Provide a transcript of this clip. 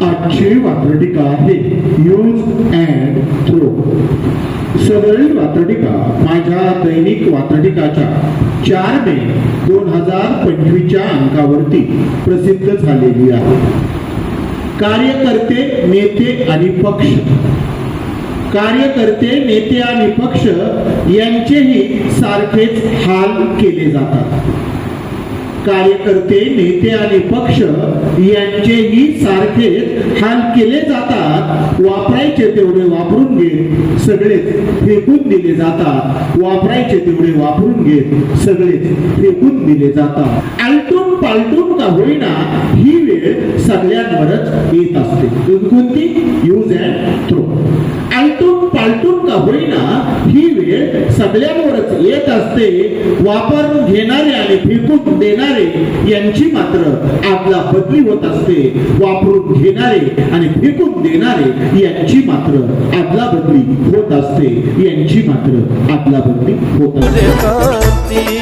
आजची वात्रटिका आहे use and throw. सदरील वात्रटिका माझ्या दैनिक वात्रटिकाच्या 4 मे 2025 अंकावरती प्रसिद्ध झालेली आहे. कार्यकर्ते, नेते आणि पक्ष. कार्यकर्ते, नेते आणि पक्ष यांचेही सारखेच हाल केले जातात. कार्यकर्ते, नेते आणि पक्ष यांचेही सारखेच हाल केले जातात. वापरायचे तेवढे वापरून घेत सगळेच फेकून दिले जातात. वापरायचे तेवढे वापरून घेत सगळेच फेकून दिले जातात. आलटून पालटून का होईना ही वेळ सगळ्यांवरच येत असते. कोणती? Use and throw. आलटून पालटून का होईना ही वेळ सगळ्यांवरच येत असते. वापरून घेणारे आणि फेकून देणारे यांची मात्र आदला बदली होत असते. वापरून घेणारे आणि फेकून देणारे यांची मात्र आदला बदली होत असते. यांची मात्र आदला बदली होत असते.